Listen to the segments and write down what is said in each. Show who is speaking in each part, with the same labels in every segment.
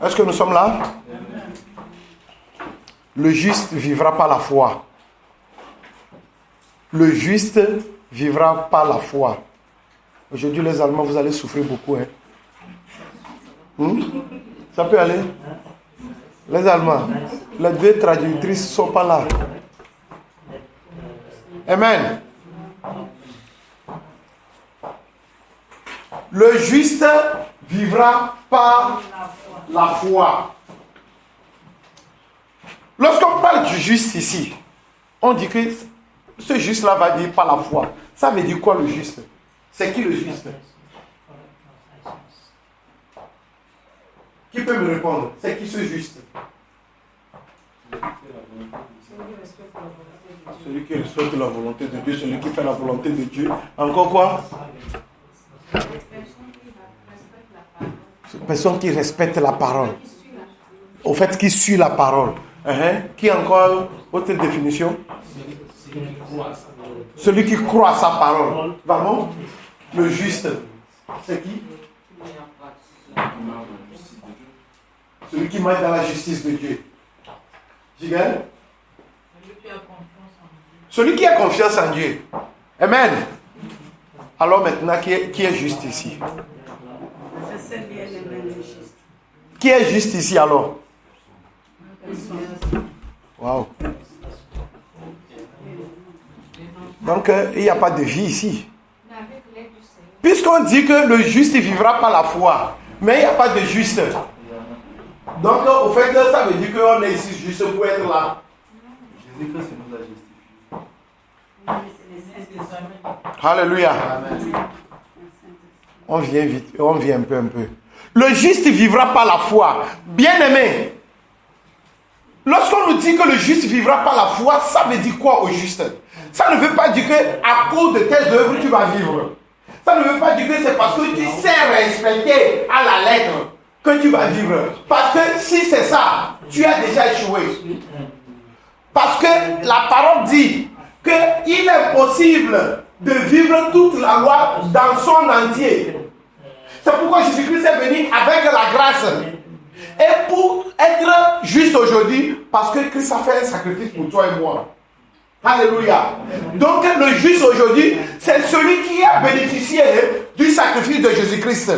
Speaker 1: Est-ce que nous sommes là? Le juste vivra par la foi. Le juste vivra par la foi. Aujourd'hui, les Allemands, vous allez souffrir beaucoup. Ça peut aller? Les Allemands, les deux traductrices ne sont pas là. Amen. Le juste vivra par la foi. Lorsqu'on parle du juste ici, on dit que ce juste-là va vivre par la foi. Ça veut dire quoi le juste? C'est qui le juste? Qui peut me répondre? C'est qui ce juste? Celui qui respecte la volonté de Dieu, celui qui fait la volonté de Dieu. Encore quoi? Personne qui respecte la parole. Au fait, qui suit la parole. Qui encore? Autre définition? Celui qui croit à sa parole. Vraiment? Le juste. C'est qui? Celui qui marche dans la justice de Dieu. Jigal? Celui qui a confiance en Dieu. Amen. Alors maintenant, qui est juste ici? Qui est juste ici alors? Wow. Donc, il n'y a pas de vie ici. Puisqu'on dit que le juste vivra par la foi, mais il n'y a pas de juste. Donc, au fait, ça veut dire qu'on est ici juste pour être là. Jésus-Christ nous a justifiés. Alléluia. On vient vite, on vient un peu. Le juste vivra par la foi. Bien-aimé, lorsqu'on nous dit que le juste vivra par la foi, ça veut dire quoi au juste? Ça ne veut pas dire qu'à cause de tes œuvres, tu vas vivre. Ça ne veut pas dire que c'est parce que tu sais respecter à la lettre que tu vas vivre. Parce que si c'est ça, tu as déjà échoué. Parce que la parole dit qu'il est possible de vivre toute la loi dans son entier. C'est pourquoi Jésus-Christ est venu avec la grâce. Et pour être juste aujourd'hui, parce que Christ a fait un sacrifice pour toi et moi. Alléluia. Donc le juste aujourd'hui, c'est celui qui a bénéficié du sacrifice de Jésus-Christ.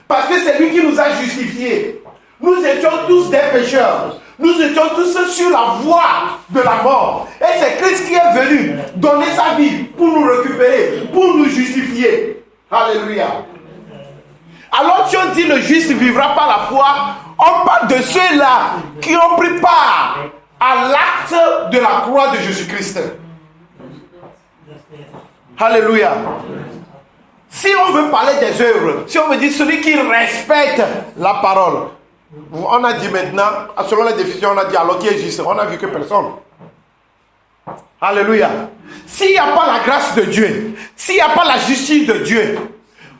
Speaker 1: Parce que c'est lui qui nous a justifiés. Nous étions tous des pécheurs. Nous étions tous sur la voie de la mort. Et c'est Christ qui est venu donner sa vie pour nous récupérer, pour nous justifier. Alléluia. Alors si on dit le juste vivra par la foi, on parle de ceux-là qui ont pris part à l'acte de la croix de Jésus-Christ. Alléluia. Si on veut parler des œuvres, si on veut dire celui qui respecte la parole, on a dit maintenant, selon la définition, on a dit alors qui est juste, on a vu que personne. Alléluia. S'il n'y a pas la grâce de Dieu, s'il n'y a pas la justice de Dieu,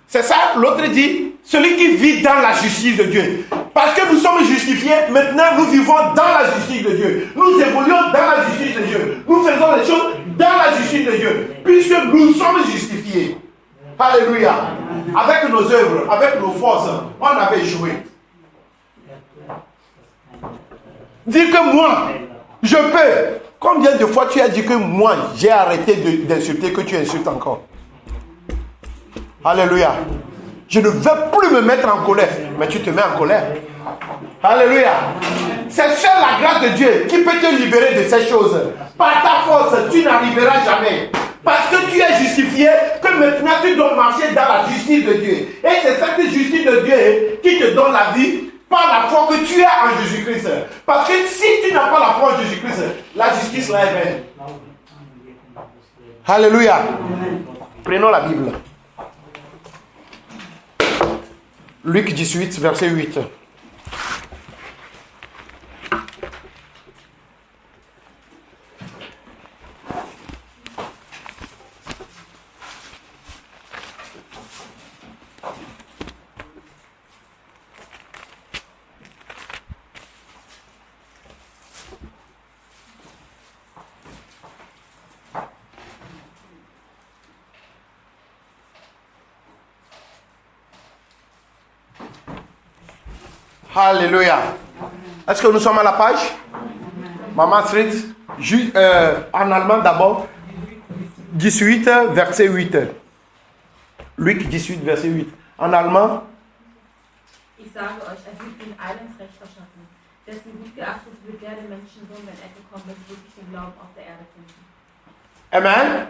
Speaker 1: c'est ça, l'autre dit, celui qui vit dans la justice de Dieu. Parce que nous sommes justifiés, maintenant nous vivons dans la justice de Dieu. Nous évoluons dans la justice de Dieu. Nous faisons les choses dans la justice de Dieu. Puisque nous sommes justifiés. Alléluia. Avec nos œuvres, avec nos forces, on avait échoué. Dire que moi, je peux. Combien de fois tu as dit que moi, j'ai arrêté d'insulter, que tu insultes encore? Alléluia. Je ne veux plus me mettre en colère, mais tu te mets en colère. Alléluia. C'est seule la grâce de Dieu qui peut te libérer de ces choses. Par ta force, tu n'arriveras jamais. Parce que tu es justifié, que maintenant tu dois marcher dans la justice de Dieu. Et c'est cette justice de Dieu qui te donne la vie par la foi que tu as en Jésus-Christ. Parce que si tu n'as pas la foi en Jésus-Christ, la justice là est vaine. Alléluia. Prenons la Bible. Luc 18, verset 8. Alléluia. Est-ce que nous sommes à la page? Maman Street, en allemand d'abord, 18, verset 8. Luc 18, verset 8. En allemand.
Speaker 2: Ich sage euch, gibt ihnen eines recht verschaffen, dessen gut geachtet wird der Menschensohn, wenn er gekommen ist, wirklich den Glauben auf der Erde finden.
Speaker 1: Amen.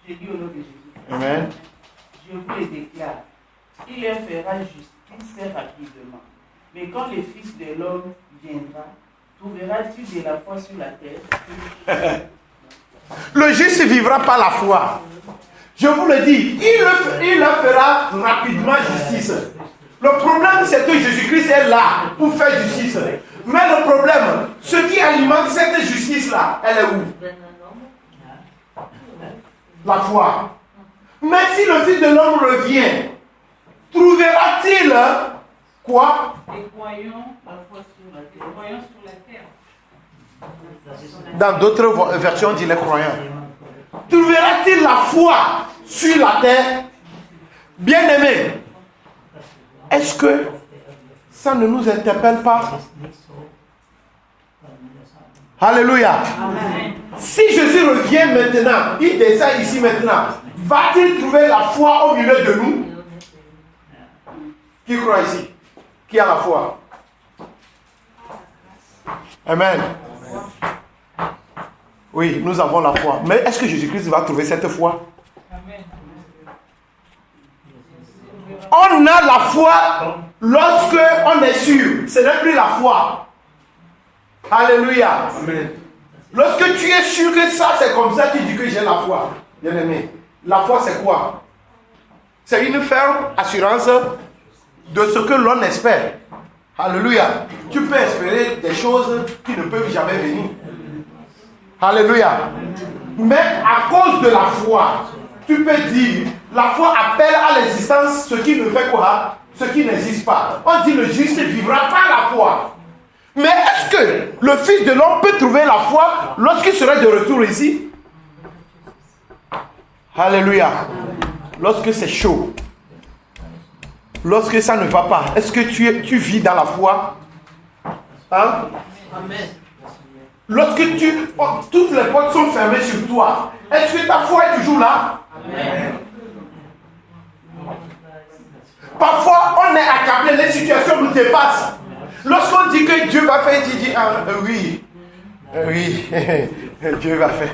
Speaker 3: Je dis au nom de Jésus.
Speaker 1: Amen.
Speaker 3: Je vous le déclare. Il leur fera justice rapidement. Mais quand le Fils de l'homme viendra, trouvera-t-il de la foi sur la terre?
Speaker 1: Le juste vivra par la foi. Je vous le dis, il leur fera rapidement justice. Le problème, c'est que Jésus-Christ est là pour faire justice. Mais le problème, ce qui alimente cette justice-là, elle est où? La foi. Mais si le Fils de l'homme revient, trouvera-t-il quoi?
Speaker 3: Les croyants, la foi sur la terre. Les croyants sur la terre.
Speaker 1: Dans d'autres versions, on dit les croyants. Trouvera-t-il la foi sur la terre? Bien-aimé, est-ce que ça ne nous interpelle pas? Alléluia.
Speaker 3: Amen.
Speaker 1: Si Jésus revient maintenant, il descend ici maintenant, va-t-il trouver la foi au milieu de nous? Qui croit ici? Qui a la foi? Amen. Oui, nous avons la foi. Mais est-ce que Jésus-Christ va trouver cette foi?
Speaker 3: Amen.
Speaker 1: On a la foi lorsque on est sûr. Ce n'est plus la foi. Alléluia. Amen. Lorsque tu es sûr que ça c'est comme ça, tu dis que j'ai la foi. Bien aimé. La foi c'est quoi? C'est une ferme assurance de ce que l'on espère. Alléluia. Tu peux espérer des choses qui ne peuvent jamais venir. Alléluia. Mais à cause de la foi, tu peux dire, la foi appelle à l'existence ce qui ne fait quoi? Ce qui n'existe pas. On dit le juste vivra par la foi. Mais est-ce que le Fils de l'homme peut trouver la foi lorsqu'il serait de retour ici? Alléluia. Lorsque c'est chaud. Lorsque ça ne va pas. Est-ce que tu vis dans la foi? Hein?
Speaker 3: Amen.
Speaker 1: Lorsque toutes les portes sont fermées sur toi, est-ce que ta foi est toujours là?
Speaker 3: Amen.
Speaker 1: Parfois, on est accablé, les situations nous dépassent. Lorsqu'on dit que Dieu va faire, tu dis, oui, Dieu va faire.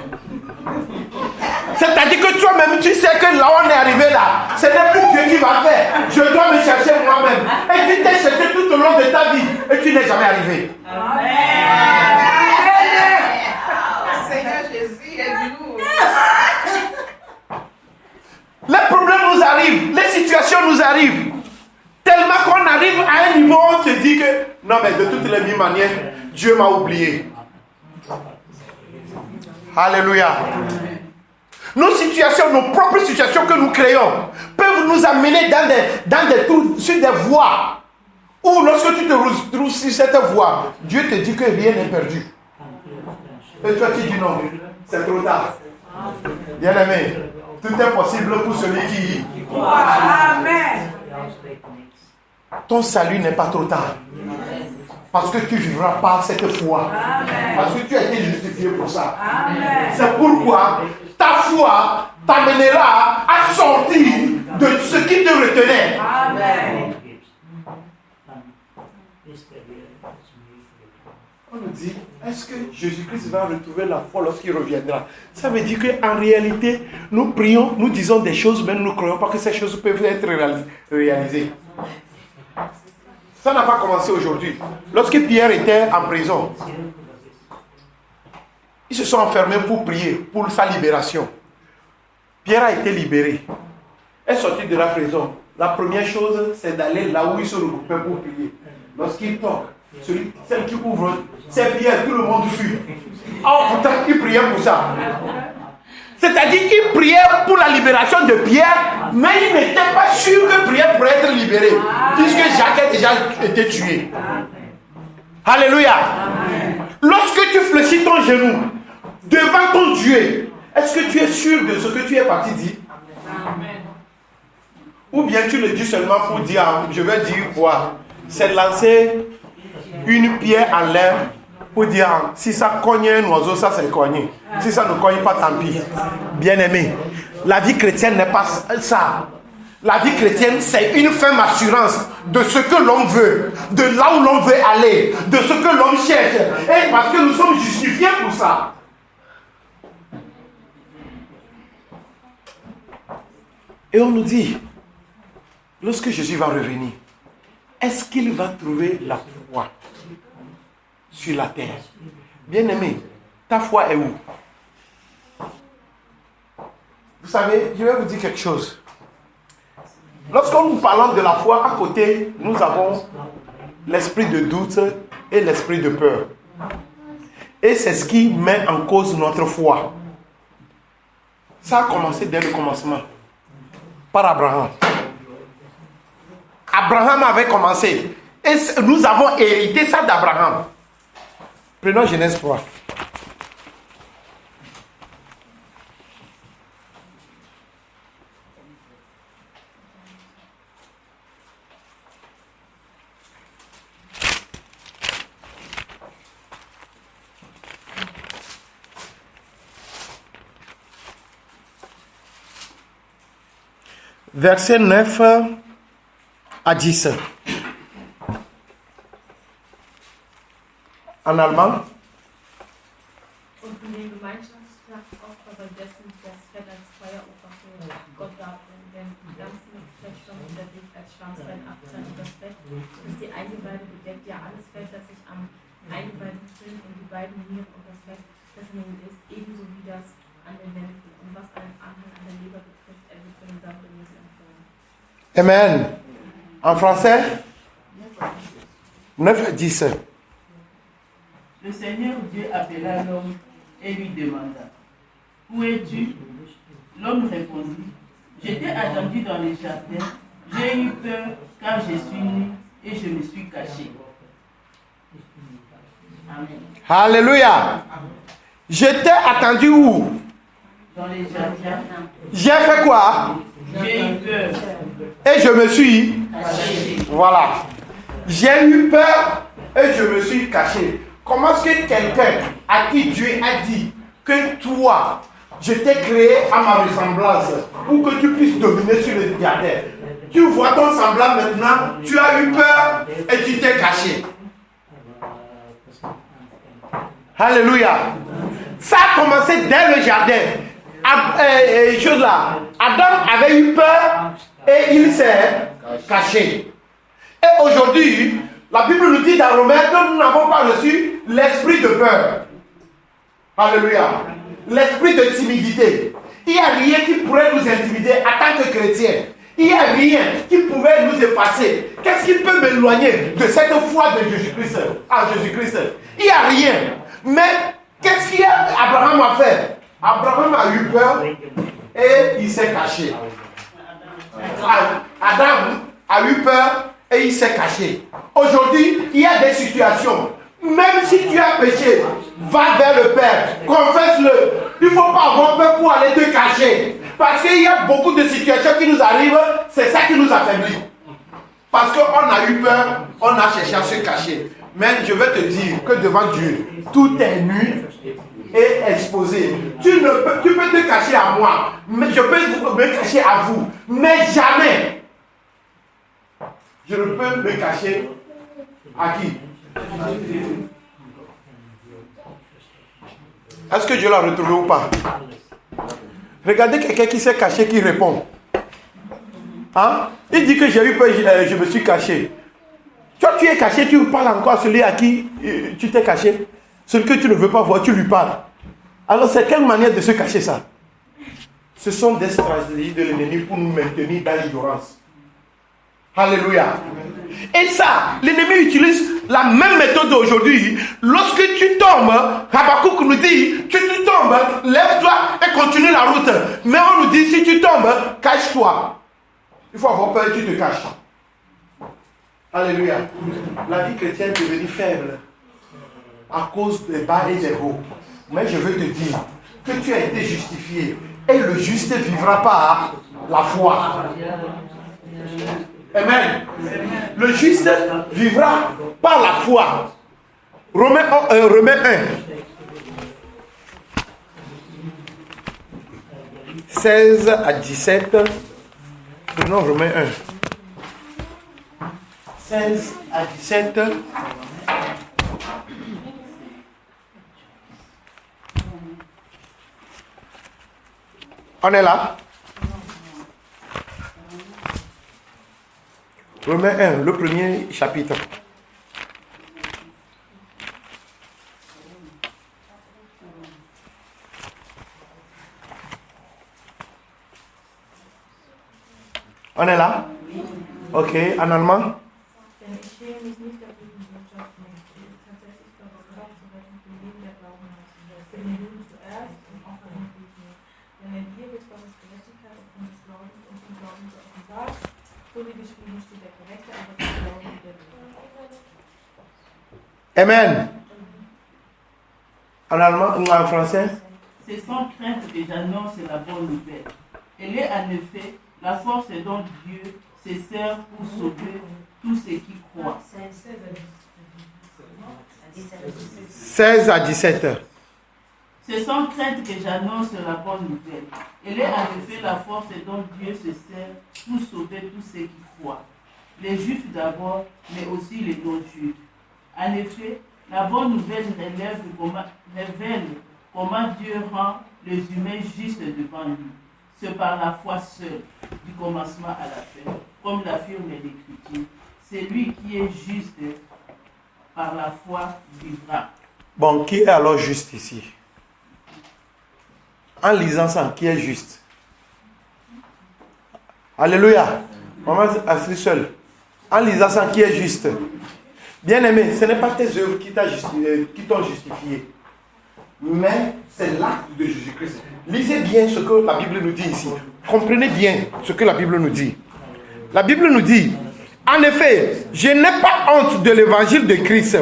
Speaker 1: C'est-à-dire que toi-même, tu sais que là on est arrivé là, ce n'est plus Dieu qui va faire. Je dois me chercher moi-même. Et tu t'es cherché tout au long de ta vie et tu n'es jamais arrivé.
Speaker 3: Amen.
Speaker 4: Seigneur Jésus, aide-nous.
Speaker 1: Les problèmes nous arrivent, les situations nous arrivent. Tellement qu'on arrive à un niveau où on te dit que non mais de toutes les manières, Dieu m'a oublié. Alléluia. Nos situations, nos propres situations que nous créons peuvent nous amener dans des trous, sur des voies où lorsque tu te retrouves sur cette voie, Dieu te dit que rien n'est perdu. Et toi tu dis non, c'est trop tard. Bien aimé, tout est possible pour celui qui
Speaker 3: croit. Amen.
Speaker 1: Ton salut n'est pas trop tard. Parce que tu vivras par cette foi. Amen. Parce que tu as été justifié pour ça. Amen. C'est pourquoi ta foi t'amènera à sortir de ce qui te retenait. Amen. On nous dit, est-ce que Jésus-Christ va retrouver la foi lorsqu'il reviendra? Ça veut dire qu'en réalité, nous prions, nous disons des choses, mais nous ne croyons pas que ces choses peuvent être réalisées. Ça n'a pas commencé aujourd'hui. Lorsque Pierre était en prison, ils se sont enfermés pour prier, pour sa libération. Pierre a été libéré. Est sorti de la prison. La première chose, c'est d'aller là où ils se regroupaient pour prier. Lorsqu'il toque, celle qui ouvre, c'est Pierre, tout le monde fuit. Oh, pourtant, il priait pour ça. C'est-à-dire qu'il priait pour la libération de Pierre, mais il n'était pas sûr que Pierre pourrait être libéré, puisque Jacques a déjà été tué. Alléluia. Lorsque tu fléchis ton genou devant ton Dieu, est-ce que tu es sûr de ce que tu es parti dire? Ou bien tu le dis seulement pour dire, je vais dire quoi? c'est lancer une pierre en l'air pour dire si ça cogne un oiseau, ça c'est cogné. Si ça ne cogne pas, tant pis. Bien-aimé, la vie chrétienne n'est pas ça. La vie chrétienne, c'est une ferme assurance de ce que l'on veut, de là où l'on veut aller, de ce que l'on cherche. Et parce que nous sommes justifiés pour ça. Et on nous dit, lorsque Jésus va revenir, est-ce qu'il va trouver la foi sur la terre? Bien-aimé, ta foi est où? Vous savez, je vais vous dire quelque chose. Lorsque nous parlons de la foi, à côté, nous avons l'esprit de doute et l'esprit de peur. Et c'est ce qui met en cause notre foi. Ça a commencé dès le commencement, par Abraham. Abraham avait commencé. Et nous avons hérité ça d'Abraham. Prenons Genèse 3. Verset 9 à 10. En allemand.
Speaker 2: Und von den Gemeinschaftsopfern dessen das Fett als Feueropfer für Gott darbringen, denn die ganzen Fettstamm und der Weg als Schwanzbein abzahlen und das Fett ist die Eingeweide bedeckt, ja alles Fett, das sich am Eingeweiden befindet und die beiden Nieren und das Fett, das in ihnen ist, ebenso wie das an den Lenden. Und was einen Anhang an der Leber betrifft, er wird von den Sandbewesen empfohlen.
Speaker 1: Amen. En français 9 à 10.
Speaker 3: Le Seigneur Dieu appela l'homme et lui demanda, où es-tu? L'homme répondit, j'étais attendu dans les jardins, j'ai eu peur car je suis nu et je me suis caché. Amen.
Speaker 1: Alléluia. J'étais attendu où?
Speaker 3: Dans les jardins,
Speaker 1: J'ai fait quoi?
Speaker 3: j'ai eu peur.
Speaker 1: Et je me suis
Speaker 3: Caché.
Speaker 1: Voilà. J'ai eu peur et je me suis caché. Comment est-ce que quelqu'un à qui Dieu a dit que toi, je t'ai créé à ma ressemblance pour que tu puisses dominer sur le jardin, tu vois ton semblable maintenant, tu as eu peur et tu t'es caché. Alléluia. Ça a commencé dès le jardin. Adam avait eu peur et il s'est caché. Et aujourd'hui, la Bible nous dit dans Romains que nous n'avons pas reçu l'esprit de peur. Alléluia. L'esprit de timidité. Il n'y a rien qui pourrait nous intimider en tant que chrétiens. Il n'y a rien qui pouvait nous effacer. Qu'est-ce qui peut m'éloigner de cette foi de Jésus-Christ à Jésus-Christ? Il n'y a rien. Mais qu'est-ce qu'Abraham a fait? Abraham a eu peur et il s'est caché. Adam a eu peur et il s'est caché. Aujourd'hui, il y a des situations. Même si tu as péché, va vers le Père, confesse-le. Il ne faut pas avoir peur pour aller te cacher. Parce qu'il y a beaucoup de situations qui nous arrivent, c'est ça qui nous affaiblit. Parce qu'on a eu peur, on a cherché à se cacher. Mais je vais te dire que devant Dieu, tout est nu et exposé. Tu peux te cacher à moi, mais je peux me cacher à vous, mais jamais je ne peux me cacher à qui? Est-ce que Dieu l'a retrouvé ou pas? Regardez quelqu'un qui s'est caché, qui répond. Hein? Il dit que j'ai eu peur, je me suis caché. Toi, tu es caché, tu parles encore à celui à qui tu t'es caché. Celui que tu ne veux pas voir, tu lui parles. Alors, c'est quelle manière de se cacher ça? Ce sont des stratégies de l'ennemi pour nous maintenir dans l'ignorance. Alléluia. Et ça, l'ennemi utilise la même méthode aujourd'hui. Lorsque tu tombes, Habakkuk nous dit, tu tombes, lève-toi et continue la route. Mais on nous dit, si tu tombes, cache-toi. Il faut avoir peur et tu te caches. Alléluia. La vie chrétienne est devenue faible à cause des bas et des hauts. Mais je veux te dire que tu as été justifié et le juste vivra par la foi. Amen. Le juste vivra par la foi. Romains 1. 16 à 17. Prenons Romains 1. 16 à 17. On est là? Romains 1, le premier chapitre. On est là? Ok, en allemand?
Speaker 2: Denn ich stehe mich nicht auf diesen Wirtschaften. Es ist tatsächlich darauf vorzuweisen, für jeden der Glauben hat. Für den Juden zuerst und auch für den Griechen. Denn in dir wird Gottes Gerechtigkeit aufgrund des Glaubens und dem Glauben so offenbart. So wie geschrieben steht, der Gerechte, aber der Glauben der Welt.
Speaker 1: Amen. En allemand ou en français?
Speaker 3: C'est sans crainte que j'annonce la bonne nouvelle. Elle est en effet la force dont Dieu se sert pour sauver tous ceux qui croient.
Speaker 1: 16 à 17.
Speaker 3: C'est sans crainte que j'annonce la bonne nouvelle. Elle est en effet la force dont Dieu se sert pour sauver tous ceux qui croient. Les Juifs d'abord, mais aussi les non-Juifs. En effet, la bonne nouvelle révèle comment Dieu rend les humains justes devant lui. C'est par la foi seule, du commencement à la fin, comme l'affirme l'Écriture. C'est lui qui est juste, par la foi vivra.
Speaker 1: Bon, qui est alors juste ici? En lisant ça, qui est juste? Alléluia. Maman assise seule. En lisant ça, qui est juste? Bien-aimé, ce n'est pas tes œuvres qui t'ont justifié, mais c'est l'acte de Jésus-Christ. Lisez bien ce que la Bible nous dit ici. Comprenez bien ce que la Bible nous dit. La Bible nous dit, en effet, je n'ai pas honte de l'évangile de Christ.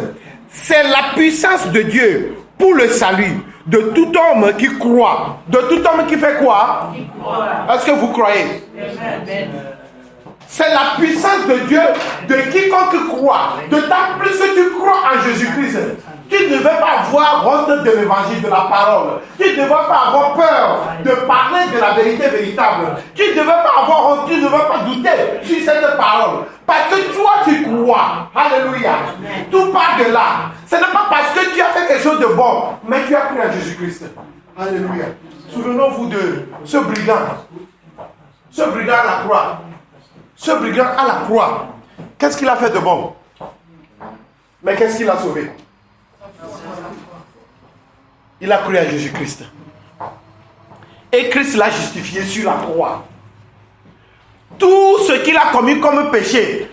Speaker 1: C'est la puissance de Dieu pour le salut de tout homme qui croit. De tout homme qui fait quoi? Qui croit. Est-ce que vous croyez? Amen. C'est la puissance de Dieu de quiconque croit. D'autant plus que tu crois en Jésus-Christ. Tu ne devais pas avoir honte de l'évangile, de la parole. Tu ne devais pas avoir peur de parler de la vérité véritable. Tu ne devais pas avoir honte, tu ne devais pas douter sur cette parole. Parce que toi tu crois. Alléluia. Tout part de là. Ce n'est pas parce que tu as fait quelque chose de bon, mais tu as cru en Jésus-Christ. Alléluia. Souvenons-vous de ce brigand. Ce brigand à la croix. Ce brigand à la croix. Qu'est-ce qu'il a fait de bon? Mais qu'est-ce qu'il a sauvé? Il a cru à Jésus-Christ. Et Christ l'a justifié sur la croix. Tout ce qu'il a commis comme péché,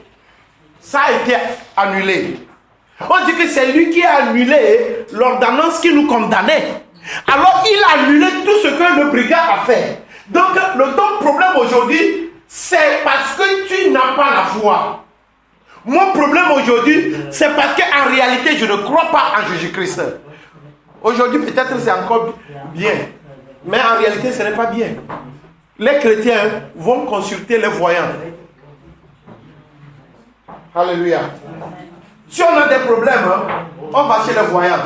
Speaker 1: ça a été annulé. On dit que c'est lui qui a annulé l'ordonnance qui nous condamnait. Alors il a annulé tout ce que le brigand a fait. Donc ton problème aujourd'hui, c'est parce que tu n'as pas la foi. Mon problème aujourd'hui, c'est parce qu'en réalité, je ne crois pas en Jésus-Christ. Aujourd'hui, peut-être c'est encore bien. Mais en réalité, ce n'est pas bien. Les chrétiens vont consulter les voyants. Alléluia. Si on a des problèmes, on va chez les voyants.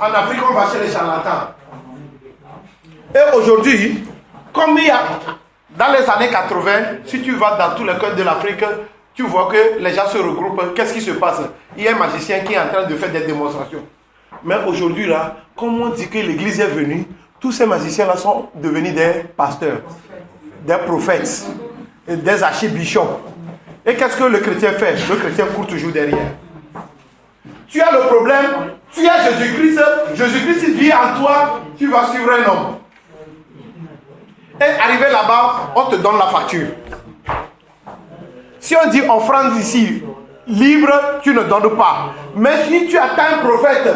Speaker 1: En Afrique, on va chez les charlatans. Et aujourd'hui, comme il y a dans les années 80, si tu vas dans tous les coins de l'Afrique, tu vois que les gens se regroupent. Qu'est-ce qui se passe? Il y a un magicien qui est en train de faire des démonstrations. Mais aujourd'hui, là, comme on dit que l'église est venue, tous ces magiciens-là sont devenus des pasteurs, des prophètes, des archibishops. Et qu'est-ce que le chrétien fait? Le chrétien court toujours derrière. Tu as le problème, tu as Jésus-Christ, Jésus-Christ vit en toi, tu vas suivre un homme. Et arrivé là-bas, on te donne la facture. Si on dit offrande ici, libre, tu ne donnes pas. Mais si tu attends un prophète,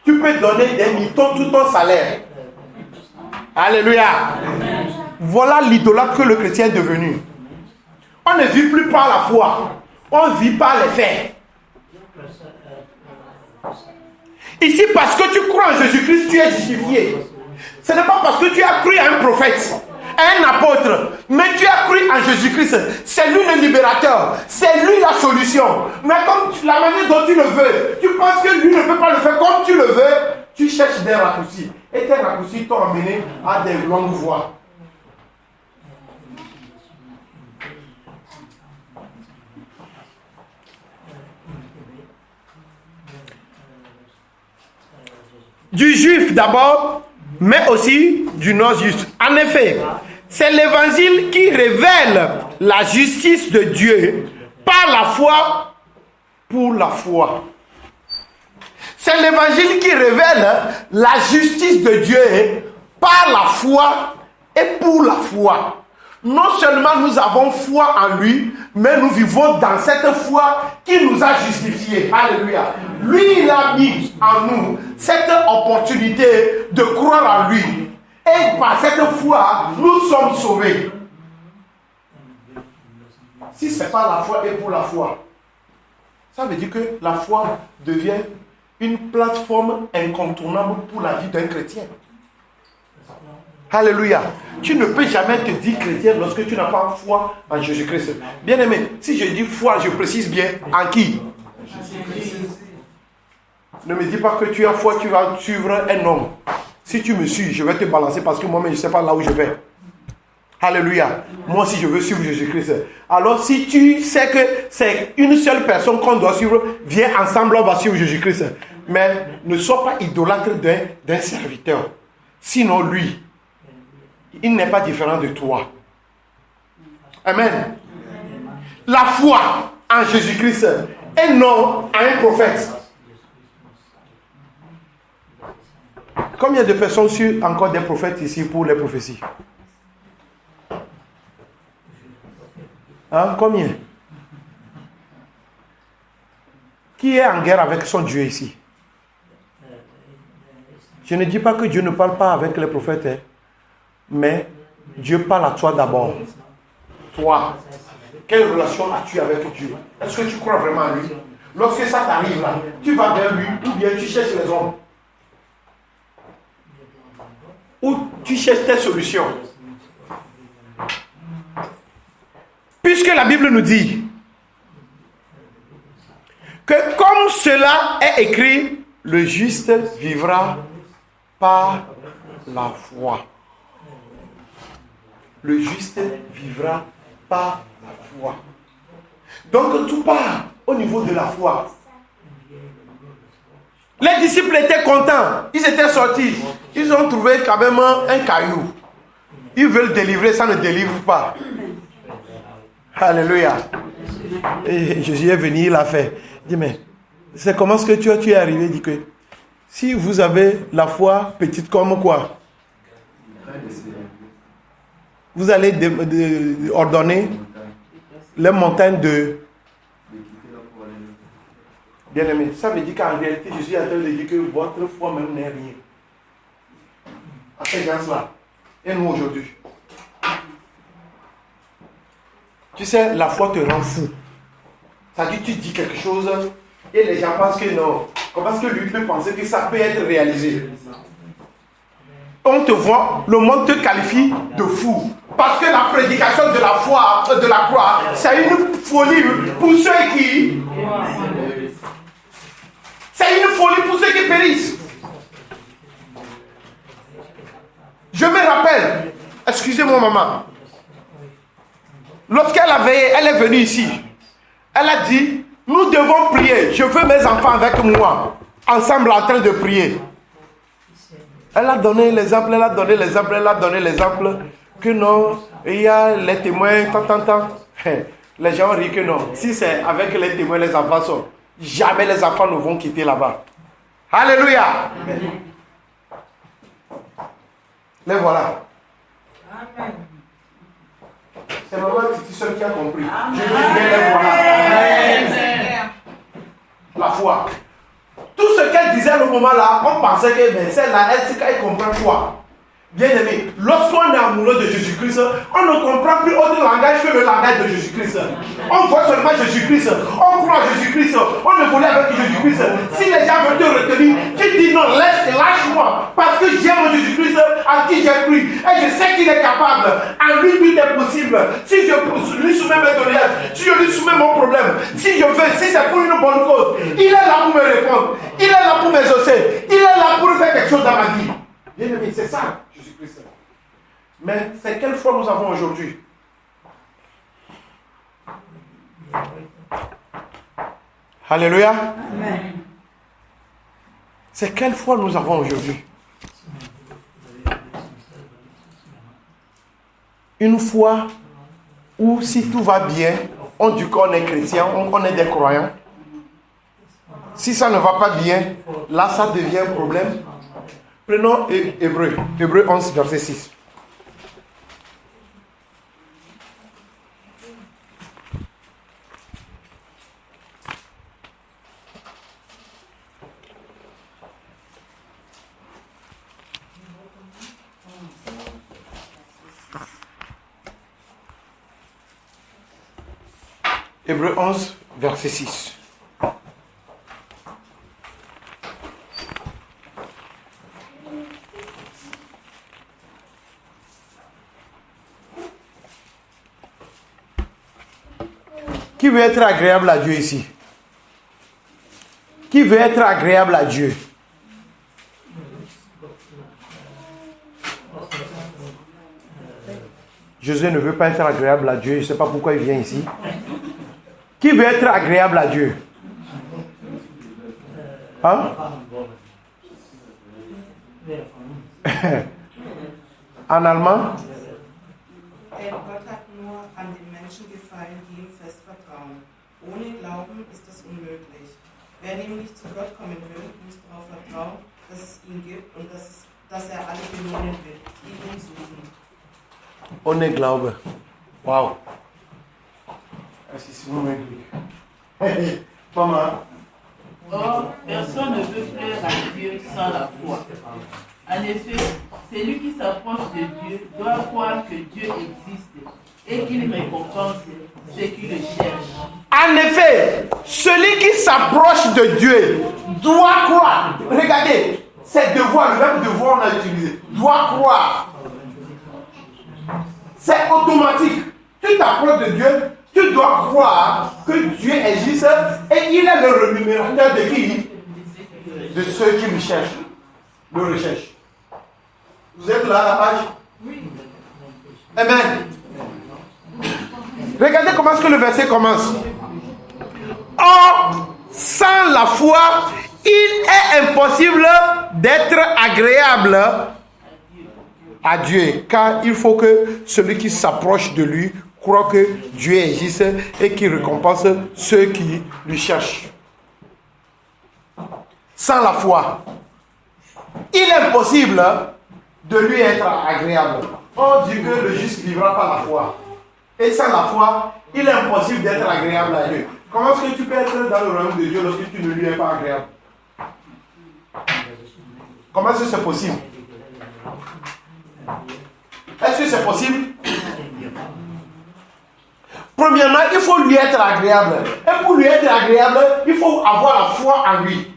Speaker 1: tu peux donner des mitons tout ton salaire. Alléluia. Voilà l'idolâtre que le chrétien est devenu. On ne vit plus par la foi, on vit par les faits. Ici, parce que tu crois en Jésus-Christ, tu es justifié. Ce n'est pas parce que tu as cru à un prophète, un apôtre, mais tu as cru en Jésus-Christ. C'est lui le libérateur, c'est lui la solution. Mais comme la manière dont tu le veux, tu penses que lui ne peut pas le faire comme tu le veux, tu cherches des raccourcis. Et tes raccourcis t'ont amené à des longues voies. Du juif d'abord, mais aussi du non-juste. En effet, c'est l'évangile qui révèle la justice de Dieu par la foi pour la foi. C'est l'évangile qui révèle la justice de Dieu par la foi et pour la foi. Non seulement nous avons foi en lui, mais nous vivons dans cette foi qui nous a justifiés. Alléluia. Lui, il a mis en nous cette opportunité de croire en lui. Et par cette foi, nous sommes sauvés. Si ce n'est pas la foi et pour la foi, ça veut dire que la foi devient une plateforme incontournable pour la vie d'un chrétien. Alléluia. Tu ne peux jamais te dire chrétien lorsque tu n'as pas foi en Jésus-Christ. Bien aimé, si je dis foi, je précise bien en qui? Ne me dis pas que tu as foi, tu vas suivre un homme. Si tu me suis, je vais te balancer parce que moi-même, je ne sais pas là où je vais. Alléluia. Moi aussi, je veux suivre Jésus-Christ. Alors, si tu sais que c'est une seule personne qu'on doit suivre, viens ensemble, on va suivre Jésus-Christ. Mais ne sois pas idolâtre d'un serviteur. Sinon, lui, il n'est pas différent de toi. Amen. La foi en Jésus-Christ et non à un prophète. Combien de personnes suivent encore des prophètes ici pour les prophéties? Hein? Combien? Qui est en guerre avec son Dieu ici? Je ne dis pas que Dieu ne parle pas avec les prophètes, hein, mais Dieu parle à toi d'abord. Toi, quelle relation as-tu avec Dieu? Est-ce que tu crois vraiment à lui? Lorsque ça t'arrive là, tu vas vers lui ou bien tu cherches les hommes? Ou tu cherches tes solutions? Puisque la Bible nous dit que comme cela est écrit, le juste vivra par la foi. Le juste vivra par la foi. Donc tout part au niveau de la foi. Les disciples étaient contents. Ils étaient sortis. Ils ont trouvé quand même un caillou. Ils veulent délivrer, ça ne délivre pas. Alléluia. Et Jésus est venu, il a fait. Il dit, mais c'est comment est-ce que tu es arrivé? Il dit que si vous avez la foi petite comme quoi, vous allez ordonner les montagnes de... Bien aimé, ça veut dire qu'en réalité, Jésus est en train de dire que votre foi même n'est rien. À ces gens-là. Et nous aujourd'hui. Tu sais, la foi te rend fou. Ça dit que tu dis quelque chose et les gens pensent que non. Comment est-ce que lui peut penser que ça peut être réalisé? On te voit, le monde te qualifie de fou. Parce que la prédication de la foi, de la croix, c'est une folie pour ceux qui... C'est une folie pour ceux qui périssent. Je me rappelle, excusez-moi maman, lorsqu'elle est venue ici, elle a dit, nous devons prier, je veux mes enfants avec moi, ensemble en train de prier. Elle a donné l'exemple, que non, il y a les témoins, tant. Les gens ont dit que non, si c'est avec les témoins, les enfants sont, jamais les enfants ne vont quitter là-bas. Alléluia. Les voilà.
Speaker 4: Amen.
Speaker 1: C'est maman Titi seule qui a compris. Je dis bien les voilà. La foi. Tout ce qu'elle disait à ce moment-là, on pensait que celle-là, elle comprend quoi. Bien-aimé, lorsqu'on est amoureux de Jésus-Christ, on ne comprend plus autre langage que le langage de Jésus-Christ. On voit seulement Jésus-Christ, on croit à Jésus-Christ, on évolue avec Jésus-Christ. Si les gens veulent te retenir, tu dis non, lâche-moi, parce que j'aime Jésus-Christ en qui j'ai cru, et je sais qu'il est capable. En lui, tout est possible. Si je lui soumets mes doléances, si je lui soumets mon problème, si je veux, si c'est pour une bonne cause, il est là pour me répondre, il est là pour m'exaucer, il est là pour faire quelque chose dans ma vie. Bien-aimé, c'est ça, Jésus-Christ. Mais c'est quelle foi nous avons aujourd'hui? Alléluia.
Speaker 5: Amen.
Speaker 1: C'est quelle foi nous avons aujourd'hui? Une foi où si tout va bien, on dit qu'on est chrétien, on est des croyants. Si ça ne va pas bien, là ça devient un problème. Prenons Hébreu 11, verset 6. Hébreu 11, verset 6. Qui veut être agréable à Dieu ici? Qui veut être agréable à Dieu? Josué ne veut pas être agréable à Dieu. Je ne sais pas pourquoi il vient ici. Qui veut être agréable à Dieu? Hein? En allemand?
Speaker 4: Denn Gott hat nur an den Menschen gefallen, die ihm fest vertrauen. Ohne Glauben ist das unmöglich. Wer nämlich zu Gott kommen will, muss darauf vertrauen, dass es ihn gibt und dass er alle belohnen wird, die ihn suchen.
Speaker 1: Ohne Glaube. Wow. Es ist unmöglich. Mama.
Speaker 3: Or, personne ne peut plaire à Dieu sans la foi. En effet, celui qui s'approche de Dieu doit croire que Dieu existe et qu'il récompense ceux qui le cherchent.
Speaker 1: En effet, celui qui s'approche de Dieu doit croire. Regardez, c'est devoir, le verbe devoir on a utilisé. Doit croire. C'est automatique. Tu t'approches de Dieu, tu dois croire que Dieu existe et il est le rémunérateur de qui? De ceux qui le cherchent. Le recherchent. Vous êtes là à la page? Oui. Amen. Regardez comment est-ce que le verset commence. Or, sans la foi, il est impossible d'être agréable à Dieu, car il faut que celui qui s'approche de lui croit que Dieu existe et qu'il récompense ceux qui lui cherchent. Sans la foi, il est impossible de lui être agréable. On dit que le juste vivra par la foi. Et sans la foi, il est impossible d'être agréable à Dieu. Comment est-ce que tu peux être dans le royaume de Dieu lorsque tu ne lui es pas agréable? Comment est-ce que c'est possible? Est-ce que c'est possible? Premièrement, il faut lui être agréable. Et pour lui être agréable, il faut avoir la foi en lui.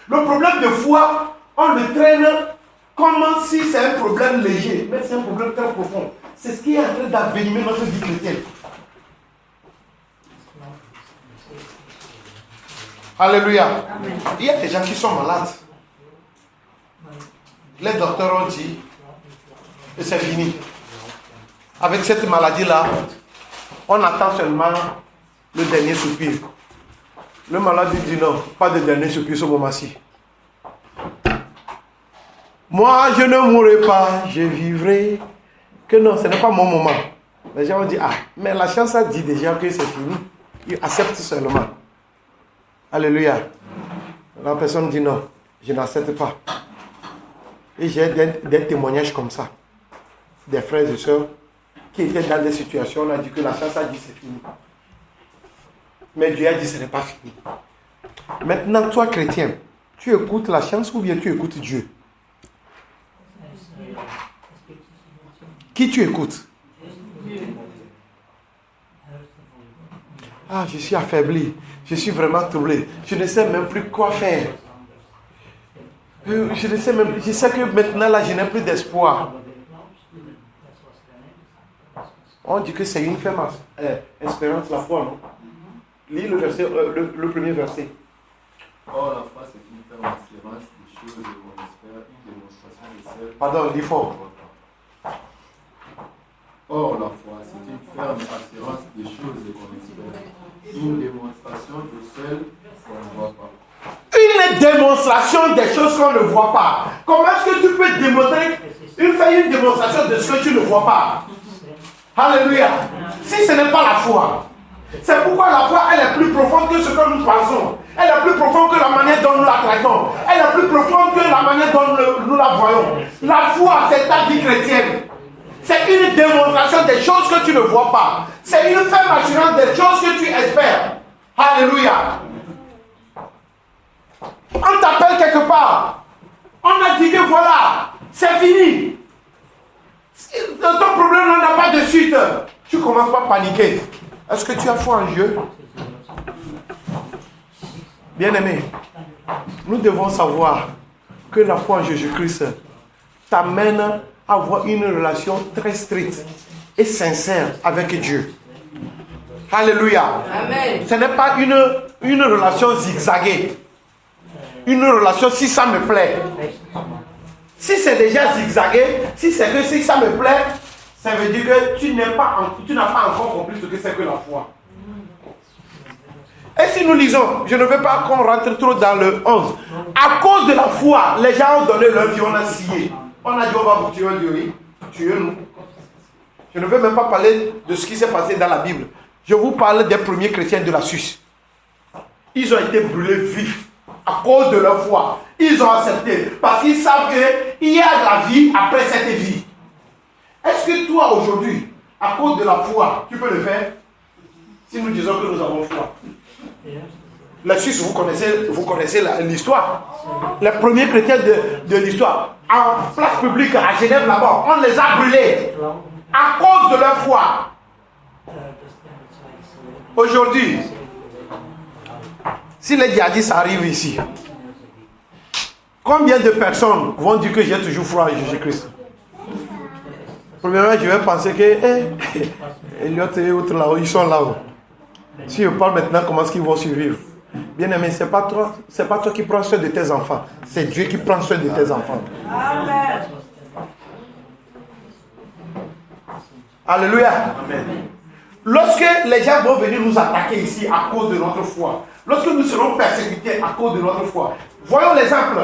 Speaker 1: Le problème de foi, on le traîne comme si c'est un problème léger, mais c'est un problème très profond. C'est ce qui est en train d'envenimer notre vie chrétienne. Alléluia. Amen. Il y a des gens qui sont malades. Les docteurs ont dit que c'est fini. Avec cette maladie-là, on attend seulement le dernier soupir. Le malade dit non, pas de dernier soupir ce moment-ci. Moi, je ne mourrai pas, je vivrai. Que non, ce n'est pas mon moment. Les gens ont dit, ah, mais la chance a dit déjà que c'est fini. Ils acceptent seulement. Alléluia. La personne dit non, je n'accepte pas. Et j'ai des témoignages comme ça. Des frères et sœurs qui étaient dans des situations, on a dit que la chance a dit c'est fini. Mais Dieu a dit ce n'est pas fini. Maintenant, toi chrétien, tu écoutes la chance ou bien tu écoutes Dieu? Qui tu écoutes? Ah, je suis affaibli. Je suis vraiment troublé. Je ne sais même plus quoi faire. Je ne sais même plus. Je sais que maintenant, là, je n'ai plus d'espoir. On dit que c'est une ferme espérance, la foi, non? Lis le verset, le premier verset.
Speaker 5: Or, la foi, c'est une ferme assurance des choses qu'on espère, une démonstration de celles.
Speaker 1: Pardon, dis fort.
Speaker 5: Or, la foi, c'est une ferme assurance des choses qu'on espère, une démonstration de celles qu'on ne voit pas.
Speaker 1: Une démonstration des choses qu'on ne voit pas. Comment est-ce que tu peux démontrer, faire une démonstration de ce que tu ne vois pas? Alléluia. Si ce n'est pas la foi. C'est pourquoi la foi, elle est plus profonde que ce que nous pensons. Elle est plus profonde que la manière dont nous la traitons. Elle est plus profonde que la manière dont nous la voyons. La foi, c'est ta vie chrétienne. C'est une démonstration des choses que tu ne vois pas. C'est une ferme assurance des choses que tu espères. Alléluia. On t'appelle quelque part. On a dit que voilà, c'est fini. Ton problème n'a pas de suite. Tu ne commences pas à paniquer. Est-ce que tu as foi en Dieu? Bien-aimé, nous devons savoir que la foi en Jésus-Christ t'amène à avoir une relation très stricte et sincère avec Dieu. Alléluia. Amen. Ce n'est pas une relation zigzaguée. Une relation si ça me plaît. Si c'est déjà zigzagué, si ça me plaît, ça veut dire que tu n'as pas encore compris ce que c'est que la foi. Et si nous lisons, je ne veux pas qu'on rentre trop dans le 11. À cause de la foi, les gens ont donné leur vie, on a scié. On a dit on va vous tuer, oui, tuez-nous. Je ne veux même pas parler de ce qui s'est passé dans la Bible. Je vous parle des premiers chrétiens de la Suisse. Ils ont été brûlés vifs à cause de leur foi. Ils ont accepté parce qu'ils savent qu'il y a de la vie après cette vie. Est-ce que toi aujourd'hui, à cause de la foi, tu peux le faire? Si nous disons que nous avons foi. La Suisse, vous connaissez l'histoire. Les premiers chrétiens de l'histoire, en place publique à Genève là-bas, on les a brûlés à cause de leur foi. Aujourd'hui, si les djihadistes arrivent ici, combien de personnes vont dire que j'ai toujours foi en Jésus-Christ? Premièrement, je vais penser que Elliot et autres là-haut, ils sont là-haut. Si je parle maintenant, comment est-ce qu'ils vont survivre? Bien aimé, ce n'est pas toi qui prends soin de tes enfants. C'est Dieu qui prend soin de tes enfants. Amen. Alléluia. Amen. Lorsque les gens vont venir nous attaquer ici à cause de notre foi, lorsque nous serons persécutés à cause de notre foi, voyons l'exemple.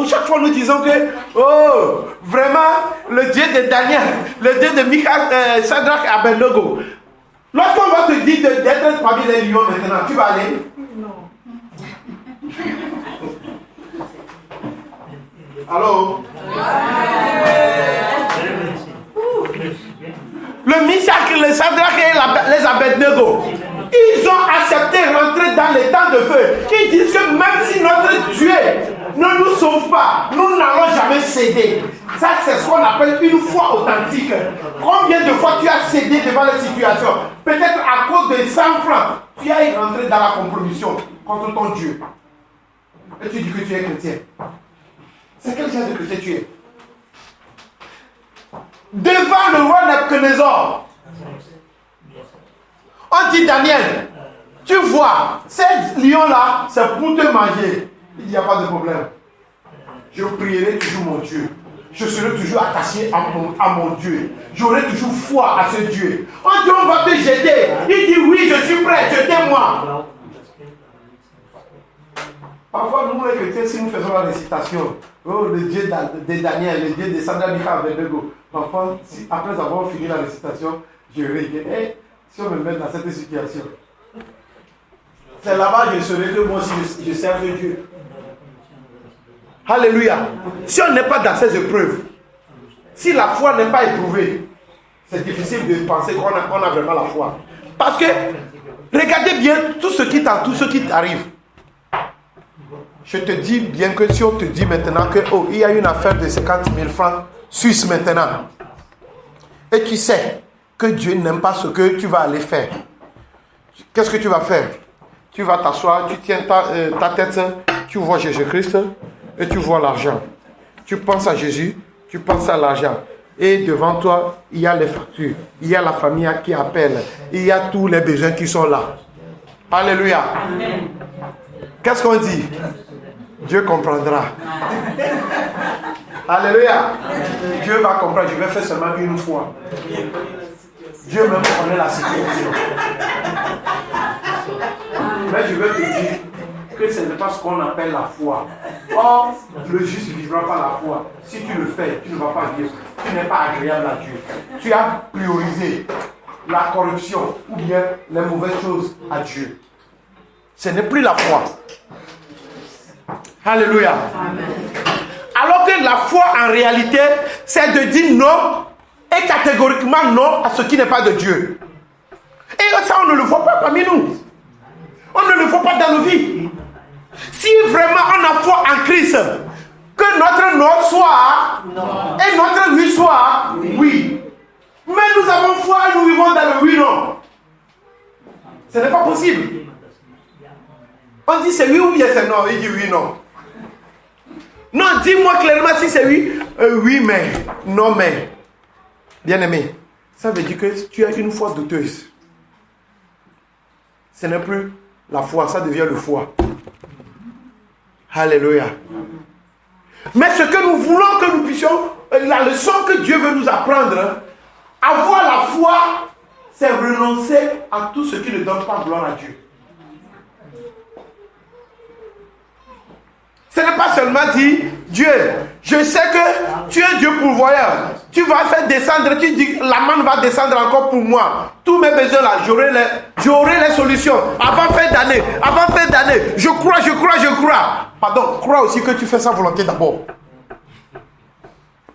Speaker 1: Chaque fois nous disons que, oh, vraiment, le Dieu de Daniel, le Dieu de Michal, Shadrach et Abednego. Lorsqu'on va te dire d'être parmi les lions maintenant, tu vas aller? Non. Allô? Le Michal, le Shadrach et les Abednego, ils ont accepté de rentrer dans les temps de feu. Ils disent que même si notre Dieu ne nous sauve pas, nous n'allons jamais céder. Ça, c'est ce qu'on appelle une foi authentique. Combien de fois tu as cédé devant la situation? Peut-être à cause de 100 francs, tu as rentré dans la compromission contre ton Dieu. Et tu dis que tu es chrétien. C'est quel genre de chrétien tu es? Devant le roi Nebuchadnezzar, on dit Daniel, tu vois, ces lions-là, c'est pour te manger. Il n'y a pas de problème. Je prierai toujours mon Dieu. Je serai toujours attaché à mon Dieu. J'aurai toujours foi à ce Dieu. On dit on va te jeter. Il dit oui, je suis prêt, jetez-moi. Parfois, nous les chrétiens, si nous faisons la récitation, oh, le Dieu de Daniel, le Dieu de Shadrach, Michal et Abednego, parfois, après avoir fini la récitation, je regarde, si on me met dans cette situation, c'est là-bas que je saurai que moi aussi je sers Dieu. Alléluia. Si on n'est pas dans ces épreuves, si la foi n'est pas éprouvée, c'est difficile de penser qu'on a vraiment la foi. Parce que, regardez bien tout ce qui t'arrive. Je te dis bien que si on te dit maintenant que il y a une affaire de 50 000 francs suisses maintenant, et tu sais que Dieu n'aime pas ce que tu vas aller faire, qu'est-ce que tu vas faire? Tu vas t'asseoir, tu tiens ta tête, tu vois Jésus-Christ et tu vois l'argent. Tu penses à Jésus, tu penses à l'argent. Et devant toi, il y a les factures, il y a la famille qui appelle, il y a tous les besoins qui sont là. Alléluia. Amen. Qu'est-ce qu'on dit? Dieu comprendra. Alléluia. Dieu va comprendre. Je vais faire seulement une fois. Dieu même connaît la situation. Mais je vais te dire que ce n'est pas ce qu'on appelle la foi. Or, le juste vivra par la foi. Si tu le fais, tu ne vas pas vivre. Tu n'es pas agréable à Dieu. Tu as priorisé la corruption ou bien les mauvaises choses à Dieu. Ce n'est plus la foi. Alléluia. Amen. Alors que la foi en réalité, c'est de dire non et catégoriquement non à ce qui n'est pas de Dieu. Et ça, on ne le voit pas parmi nous. On ne le voit pas dans nos vies. Si vraiment on a foi en Christ, que notre non soit non et notre oui soit oui. Mais nous avons foi et nous vivons dans le oui non. Ce n'est pas possible. On dit c'est oui ou bien c'est non. Il dit oui non. Non, dis-moi clairement si c'est oui. Oui mais. Non mais. Bien aimé, ça veut dire que tu as une foi douteuse. Ce n'est plus la foi, ça devient le foi. Alléluia. Mais ce que nous voulons que nous puissions, la leçon que Dieu veut nous apprendre, avoir la foi, c'est renoncer à tout ce qui ne donne pas gloire à Dieu. Ce n'est pas seulement dire, Dieu, je sais que tu es Dieu pourvoyeur. Tu vas faire descendre, tu dis, la manne va descendre encore pour moi. Tous mes besoins là, j'aurai les solutions. Avant fin d'année, je crois. Pardon, crois aussi que tu fais sa volonté d'abord.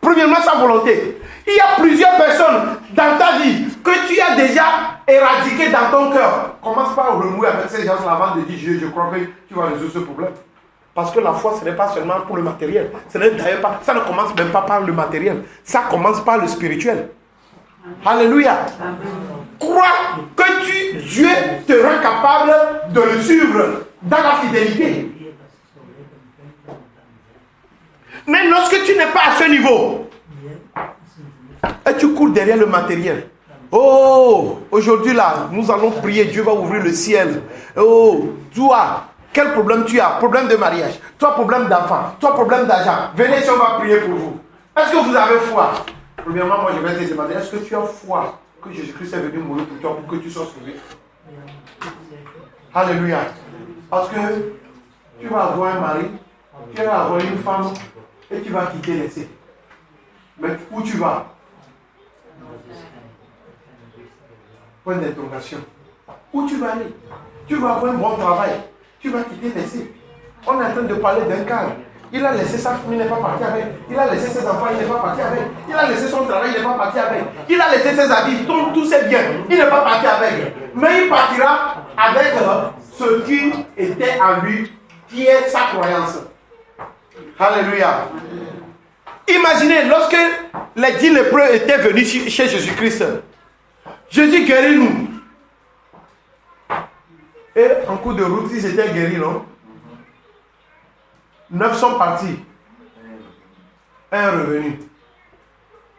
Speaker 1: Premièrement, sa volonté. Il y a plusieurs personnes dans ta vie que tu as déjà éradiquées dans ton cœur. Commence pas à renouer avec ces gens avant de dire, je crois que tu vas résoudre ce problème. Parce que la foi, ce n'est pas seulement pour le matériel. Ça ne commence même pas par le matériel. Ça commence par le spirituel. Alléluia. Crois que Dieu te rend capable de le suivre dans la fidélité. Mais lorsque tu n'es pas à ce niveau, et tu cours derrière le matériel. Oh, aujourd'hui là, nous allons prier, Dieu va ouvrir le ciel. Oh, toi, quel problème tu as? Problème de mariage, toi problème d'enfant, toi problème d'argent. Venez si on va prier pour vous. Est-ce que vous avez foi? Premièrement, moi je vais te demander, est-ce que tu as foi que Jésus-Christ est venu mourir pour toi pour que tu sois sauvé? Alléluia. Parce que tu vas avoir un mari, tu vas avoir une femme et tu vas quitter l'essai. Mais où tu vas? Point d'interrogation. Où tu vas aller? Tu vas avoir un bon travail. Tu vas quitter l'essai. On est en train de parler d'un cadre. Il a laissé sa famille, il n'est pas parti avec. Il a laissé ses enfants, il n'est pas parti avec. Il a laissé son travail, il n'est pas parti avec. Il a laissé ses habits, tous ses biens, il n'est pas parti avec. Mais il partira avec ce qui était en lui, qui est sa croyance. Alléluia. Imaginez, lorsque les 10 lépreux étaient venus chez Jésus-Christ, Jésus guérit-nous. Et en cours de route, ils étaient guéris, non? 9 sont partis. Un est revenu.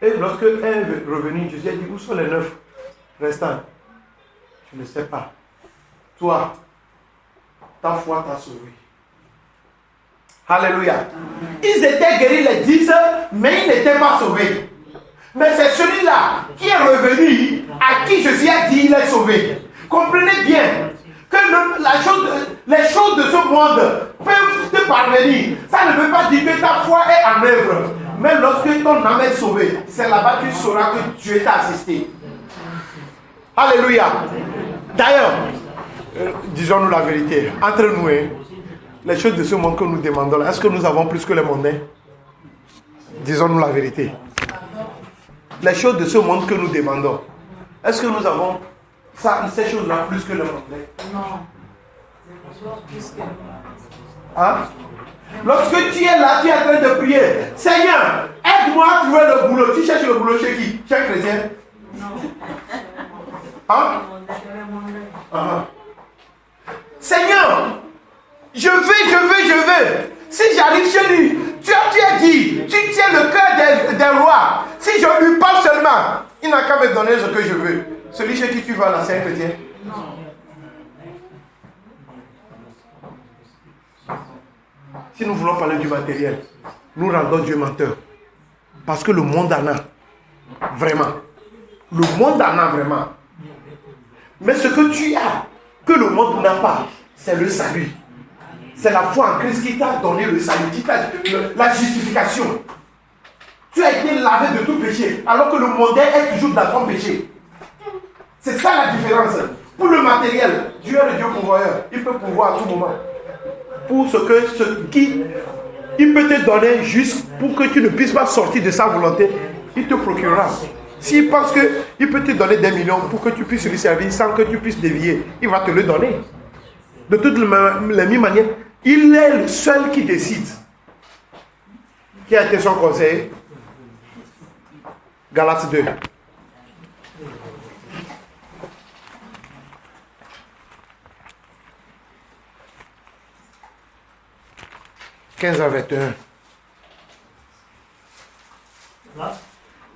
Speaker 1: Et lorsque un est revenu, Jésus a dit, où sont les 9 restants? Je ne sais pas. Toi, ta foi t'a sauvé. Alléluia. Ils étaient guéris les 10, mais ils n'étaient pas sauvés. Mais c'est celui-là qui est revenu, à qui Jésus a dit, il est sauvé. Comprenez bien que les choses de ce monde peuvent te parvenir. Ça ne veut pas dire que ta foi est en œuvre. Mais lorsque ton âme est sauvée, c'est là-bas que tu sauras que Dieu t'a assisté. Alléluia. D'ailleurs, disons-nous la vérité, entre nous, les choses de ce monde que nous demandons, est-ce que nous avons plus que les mondains? Disons-nous la vérité. Les choses de ce monde que nous demandons, est-ce que nous avons ces choses-là plus que les mondains?
Speaker 4: Non.
Speaker 1: Hein? Lorsque tu es là, tu es en train de prier, Seigneur, aide-moi à trouver le boulot. Tu cherches le boulot chez qui? Chez un chrétien? Hein? Seigneur, je veux. Si j'arrive chez lui, tu as dit, tu tiens le cœur des rois. Si je lui parle seulement, il n'a qu'à me donner ce que je veux. Celui chez qui tu vas là, c'est un chrétien. Si nous voulons parler du matériel, nous rendons Dieu menteur. Parce que le monde en a. Vraiment. Le monde en a vraiment. Mais ce que tu as, que le monde n'a pas, c'est le salut. C'est la foi en Christ qui t'a donné le salut, qui t'a la justification. Tu as été lavé de tout péché, alors que le mondain est toujours dans son péché. C'est ça la différence. Pour le matériel, Dieu est le Dieu pourvoyeur. Il peut pourvoir à tout moment. Pour il peut te donner juste pour que tu ne puisses pas sortir de sa volonté. Il te procurera. S'il pense qu'il peut te donner des millions pour que tu puisses lui servir sans que tu puisses dévier, il va te le donner. De toutes les mêmes manières, il est le seul qui décide. Qui a été son conseiller? Galates 2. « 15 à 21.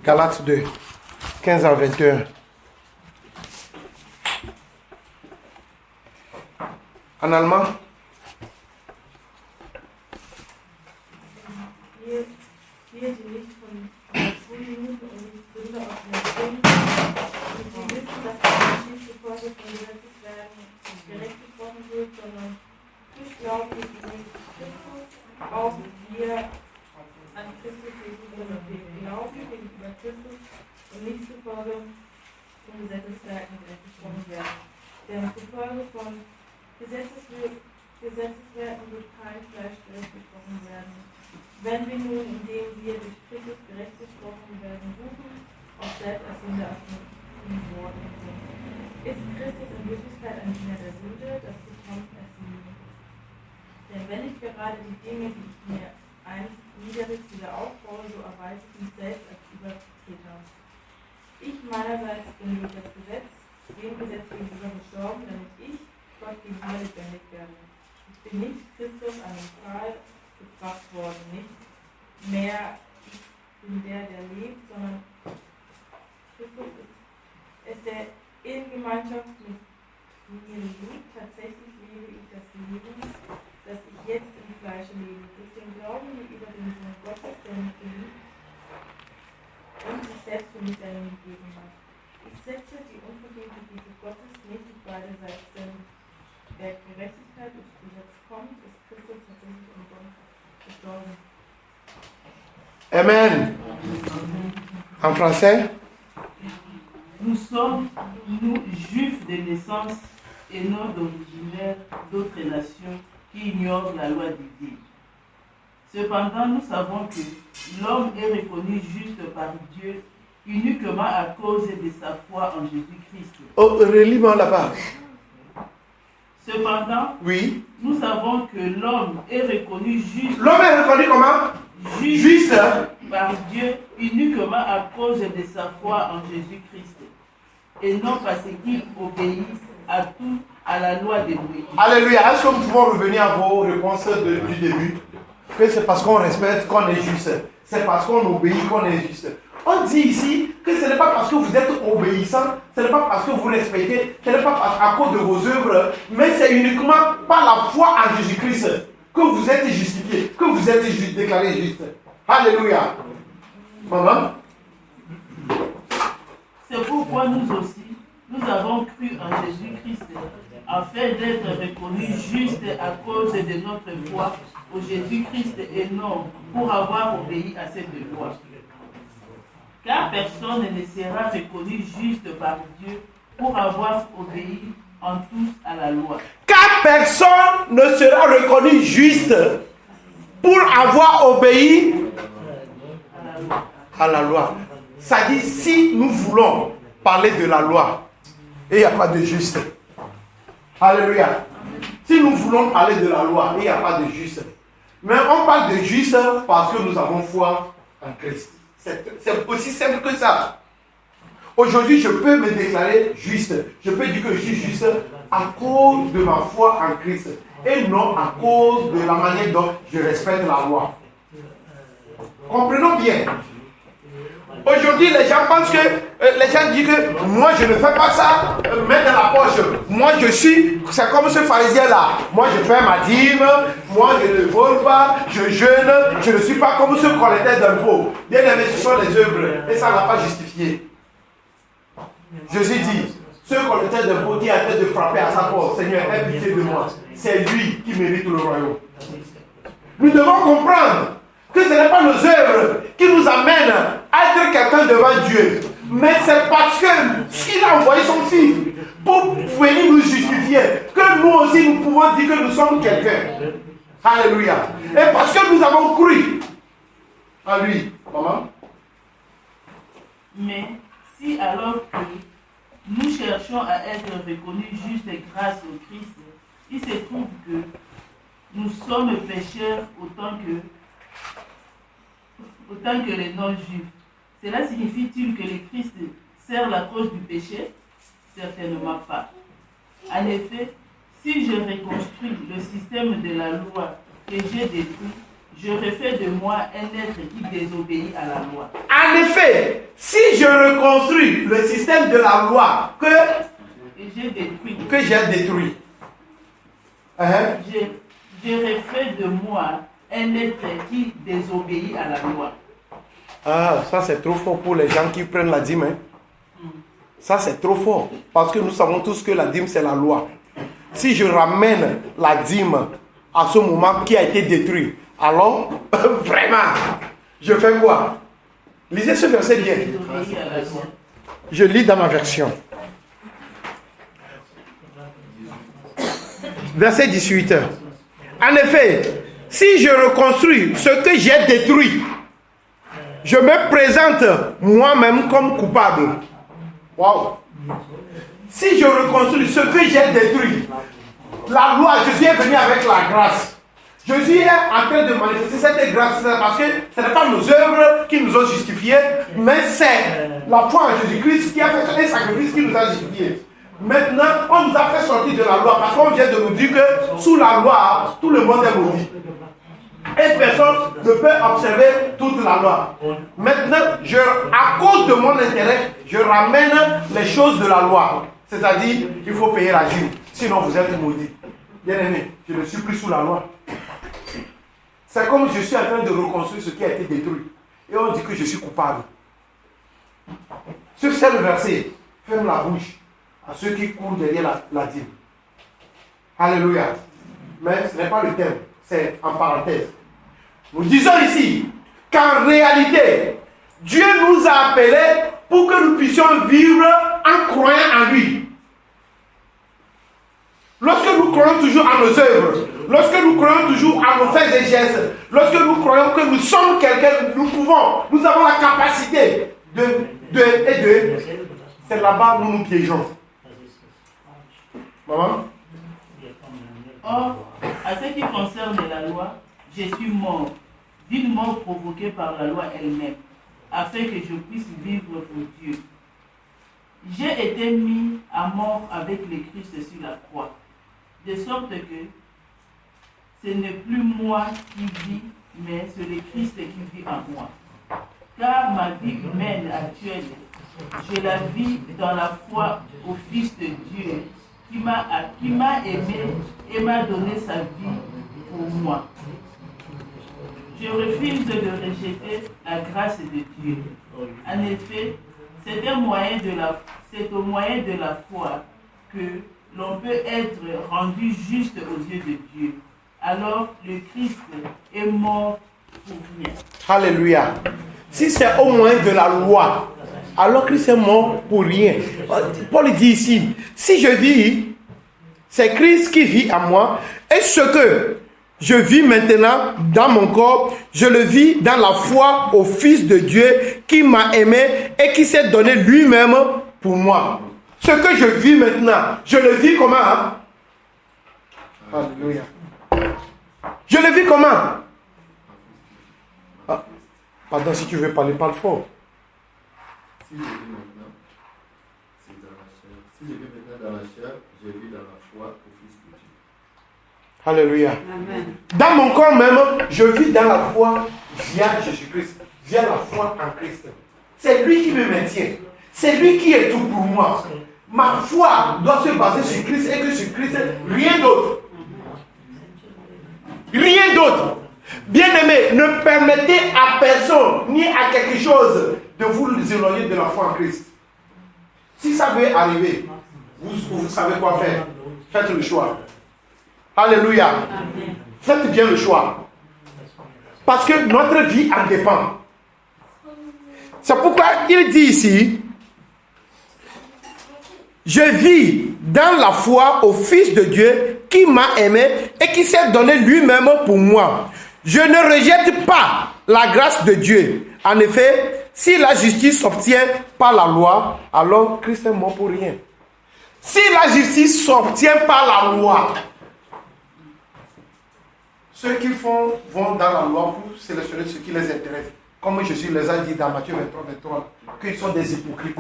Speaker 1: Galates 2, 15 à 21. En allemand?
Speaker 2: Wir, die nicht von Unmut und Sünde aus dem Sinn, und die wissen, dass die Menschen zufolge von Gesetzes werden gerecht gesprochen wird, sondern durch Glauben in Christus auch wir an Christus Jesus, sondern wir glauben gegenüber Christus und nicht zufolge von Gesetzeswerken gerecht gesprochen werden. Denn zufolge von Gesetzeswerken wird kein Fleisch gerecht gesprochen werden. Wenn wir nun, indem wir durch Christus gerecht gesprochen werden, suchen, auch selbst als Sünder erfunden worden sind, ist Christus in Wirklichkeit ein Diener der Sünde, das zu kommt als Sünde. Denn wenn ich gerade die Dinge, die ich mir einst niederriss, wieder aufbaue, so erweise ich mich selbst als Übertreter. Ich meinerseits bin durch das Gesetz, dem Gesetz gegenüber gestorben, damit ich Gott gegenüber lebendig werde. Ich bin nicht Christus an den Pfahl gebracht worden, nicht mehr ich bin der lebt, sondern Christus ist der in Gemeinschaft mit mir lebt. Tatsächlich lebe ich das Leben, das ich jetzt im Fleische lebe, durch den Glauben über den Sohn Gottes, der mich geliebt und sich selbst für mich dahin gegeben hat. Ich setze die unvergängliche Liebe Gottes nicht auf beide Seiten, denn wer Gerechtigkeit durch Gesetz kommt, ist Christus tatsächlich umsonst gestorben.
Speaker 1: Amen. En français?
Speaker 3: Nous sommes, nous, juifs de naissance et non d'originaires d'autres nations qui ignorent la loi divine. Cependant, nous savons que l'homme est reconnu juste par Dieu uniquement à cause de sa foi en Jésus-Christ.
Speaker 1: Oh, relis-moi là-bas.
Speaker 3: Cependant,
Speaker 1: oui,
Speaker 3: nous savons que l'homme est reconnu juste.
Speaker 1: L'homme est reconnu comment? Juste
Speaker 3: par Dieu uniquement à cause de sa foi en Jésus-Christ et non parce qu'il obéit à tout à la loi de Moïse.
Speaker 1: Alléluia. Est-ce que nous pouvons revenir à vos réponses du début? Que c'est parce qu'on respecte qu'on est juste. C'est parce qu'on obéit qu'on est juste. On dit ici que ce n'est pas parce que vous êtes obéissant, ce n'est pas parce que vous respectez, ce n'est pas à cause de vos œuvres, mais c'est uniquement par la foi en Jésus-Christ que vous êtes justifié, que vous êtes déclaré juste. Alléluia. Maman?
Speaker 3: C'est pourquoi nous aussi, nous avons cru en Jésus-Christ, afin d'être reconnus justes à cause de notre foi au Jésus-Christ et non pour avoir obéi à cette loi. Car personne ne sera reconnu juste par Dieu pour avoir obéi en tous à la loi.
Speaker 1: Car personne ne sera reconnu juste pour avoir obéi à la loi. Ça dit, si nous voulons parler de la loi, et il n'y a pas de juste. Alléluia. Si nous voulons parler de la loi, il n'y a pas de juste. Mais on parle de juste parce que nous avons foi en Christ. C'est aussi simple que ça. Aujourd'hui, je peux me déclarer juste. Je peux dire que je suis juste à cause de ma foi en Christ et non à cause de la manière dont je respecte la loi. Comprenons bien. Aujourd'hui, les gens pensent que, les gens disent que moi je ne fais pas ça, mettre dans la poche. Moi je suis, c'est comme ce pharisien-là. Moi je fais ma dîme, moi je ne vole pas, je jeûne, je ne suis pas comme ce collecteur d'impôts. Bien aimé, ce sont les œuvres et ça n'a pas justifié. Jésus dit, ce collecteur d'impôts qui a fait de frapper à sa porte, Seigneur, aie pitié de moi. C'est lui qui mérite le royaume. Nous devons comprendre que ce n'est pas nos œuvres qui nous amènent à être quelqu'un devant Dieu. Mais c'est parce qu'il a envoyé son Fils pour venir nous justifier que nous aussi nous pouvons dire que nous sommes quelqu'un. Alléluia. Et parce que nous avons cru en lui. Maman?
Speaker 3: Mais si alors que nous cherchons à être reconnus justes grâce au Christ, il se trouve que nous sommes pécheurs autant que les non-juifs. Cela signifie-t-il que le Christ sert la cause du péché? Certainement pas. En effet, si je reconstruis le système de la loi que j'ai détruit, je refais de moi un être qui désobéit à la loi.
Speaker 1: En effet, si je reconstruis le système de la loi que j'ai détruit,
Speaker 3: je refais de moi un être qui désobéit à la loi.
Speaker 1: Ah, ça c'est trop fort pour les gens qui prennent la dîme. Ça c'est trop fort. Parce que nous savons tous que la dîme c'est la loi. Si je ramène la dîme à ce moment qui a été détruit, alors vraiment, je fais quoi? Lisez ce verset bien. Je lis dans ma version. Verset 18. En effet, si je reconstruis ce que j'ai détruit, je me présente moi-même comme coupable. Waouh! Si je reconstruis ce que j'ai détruit, la loi, Jésus est venu avec la grâce. Jésus est en train de manifester cette grâce parce que ce n'est pas nos œuvres qui nous ont justifiés, mais c'est la foi en Jésus-Christ qui a fait un sacrifice qui nous a justifiés. Maintenant, on nous a fait sortir de la loi parce qu'on vient de nous dire que sous la loi, tout le monde est maudit. Et personne ne peut observer toute la loi. Maintenant, à cause de mon intérêt, je ramène les choses de la loi. C'est-à-dire, il faut payer la dîme. Sinon, vous êtes maudit. Bien aimé, je ne suis plus sous la loi. C'est comme je suis en train de reconstruire ce qui a été détruit. Et on dit que je suis coupable. Ce seul verset ferme la bouche à ceux qui courent derrière la dîme. Alléluia. Mais ce n'est pas le thème, c'est en parenthèse. Nous disons ici qu'en réalité, Dieu nous a appelés pour que nous puissions vivre en croyant en lui. Lorsque nous croyons toujours à nos œuvres, lorsque nous croyons toujours à nos faits et gestes, lorsque nous croyons que nous sommes quelqu'un, nous avons la capacité c'est là-bas où nous piégeons. Maman?
Speaker 3: Or, à ce qui concerne la loi, je suis mort, d'une mort provoquée par la loi elle-même, afin que je puisse vivre pour Dieu. J'ai été mis à mort avec le Christ sur la croix, de sorte que ce n'est plus moi qui vis, mais c'est le Christ qui vit en moi. Car ma vie humaine actuelle, je la vis dans la foi au Fils de Dieu, qui m'a aimé et m'a donné sa vie pour moi. Je refuse de rejeter la grâce de Dieu. En effet, c'est au moyen de la foi que l'on peut être rendu juste aux yeux de Dieu. Alors le Christ est mort pour rien.
Speaker 1: Alléluia. Si c'est au moyen de la loi, alors Christ est mort pour rien. Paul dit ici, si je vis, c'est Christ qui vit en moi, et ce que je vis maintenant dans mon corps, je le vis dans la foi au Fils de Dieu qui m'a aimé et qui s'est donné lui-même pour moi. Ce que je vis maintenant, je le vis comment? Alléluia. Je le vis comment? Pardon, si tu veux parler, parle fort.
Speaker 5: Si je vis maintenant, Si je vis maintenant dans la chair, je vis dans la foi au Fils de Dieu.
Speaker 1: Alléluia.
Speaker 6: Amen.
Speaker 1: Dans mon corps même, je vis dans la foi via Jésus-Christ, via la foi en Christ. C'est lui qui me maintient. C'est lui qui est tout pour moi. Ma foi doit se baser sur Christ et que sur Christ, rien d'autre. Rien d'autre. Bien-aimés, ne permettez à personne ni à quelque chose de vous éloigner de la foi en Christ. Si ça veut arriver, vous savez quoi faire. Faites le choix. Alléluia. Faites bien le choix. Parce que notre vie en dépend. C'est pourquoi il dit ici, je vis dans la foi au Fils de Dieu qui m'a aimé et qui s'est donné lui-même pour moi. Je ne rejette pas la grâce de Dieu. En effet, si la justice s'obtient par la loi, alors Christ est mort pour rien. Si la justice s'obtient par la loi, ceux qui vont dans la loi pour sélectionner ce qui les intéresse. Comme Jésus les a dit dans Matthieu 23, qu'ils sont des hypocrites.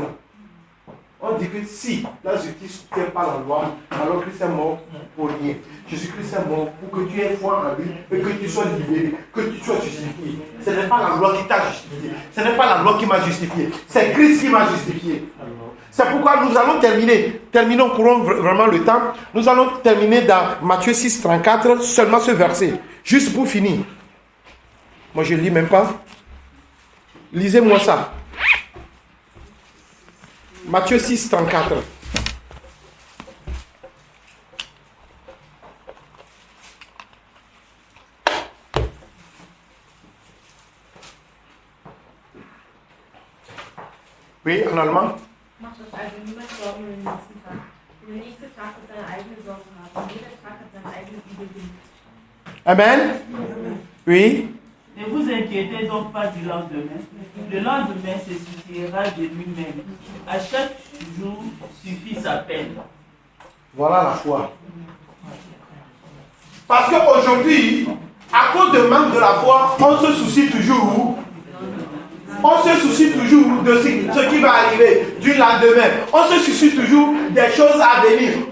Speaker 1: On dit que si la justice ne tient pas la loi, alors Christ est mort pour rien. Jésus-Christ est mort pour que tu aies foi en lui et que tu sois libéré, que tu sois justifié. Ce n'est pas la loi qui t'a justifié. Ce n'est pas la loi qui m'a justifié. C'est Christ qui m'a justifié. C'est pourquoi nous allons terminer. Terminons, courons vraiment le temps. Nous allons terminer dans Matthieu 6, 34, seulement ce verset. Juste pour finir. Moi, je ne lis même pas. Lisez-moi ça. Matthieu 6, 34. Oui, en allemand.
Speaker 2: Macht euch also niemals Sorgen um den nächsten Tag. Denn der nächste Tag wird seine eigenen Sorgen haben. Und jeder Tag hat seine eigenen Übelwind.
Speaker 1: Amen. Oui.
Speaker 3: Ne vous inquiétez donc pas du lendemain. Le lendemain se suffira de lui-même. À chaque jour suffit sa peine.
Speaker 1: Voilà la foi. Parce qu'aujourd'hui, à cause de manque de la foi, on se soucie toujours. On se soucie toujours de ce qui va arriver du lendemain. On se soucie toujours des choses à venir.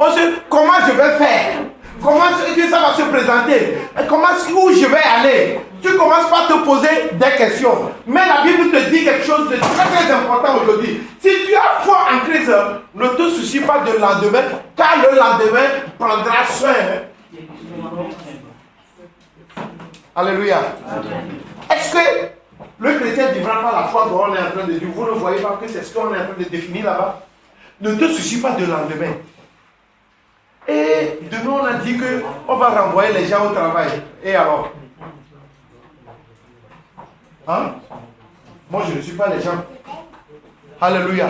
Speaker 1: Comment je vais faire? Comment ça va se présenter? Où je vais aller? Tu commences par te poser des questions. Mais la Bible te dit quelque chose de très très important aujourd'hui. Si tu as foi en Christ, ne te soucie pas de lendemain, car le lendemain prendra soin. Alléluia. Est-ce que le chrétien vivra par la foi dont on est en train de dire? Vous ne voyez pas que c'est ce qu'on est en train de définir là-bas? Ne te soucie pas de lendemain. Et demain, on a dit qu'on va renvoyer les gens au travail. Et alors? Hein? Moi, je ne suis pas les gens. Alléluia.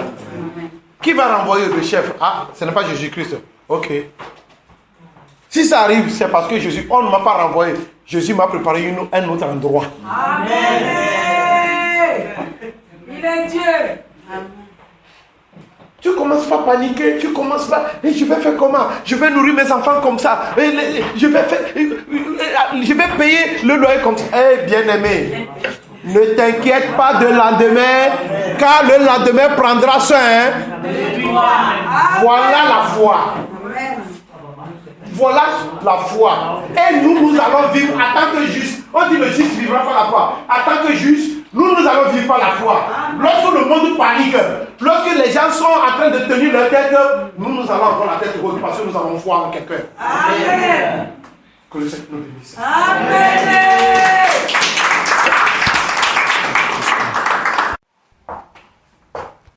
Speaker 1: Qui va renvoyer le chef? Ah, ce n'est pas Jésus-Christ. Ok. Si ça arrive, c'est parce que Jésus, on ne m'a pas renvoyé. Jésus m'a préparé un autre endroit.
Speaker 6: Amen. Il est Dieu.
Speaker 1: Tu commences pas à paniquer, tu commences pas, et je vais faire comment? Je vais nourrir mes enfants comme ça, je vais payer le loyer comme ça. Eh bien aimé, ne t'inquiète pas de lendemain, car le lendemain prendra soin. Voilà la foi. Voilà la foi. Et nous allons vivre en tant que justes. On dit le juste vivra par la foi. En tant que juste, nous allons vivre par la foi. Lorsque le monde panique, lorsque les gens sont en train de tenir leur tête, nous allons avoir la tête haute parce que nous avons foi en quelqu'un. Amen. Que le Seigneur nous bénisse.
Speaker 6: Amen.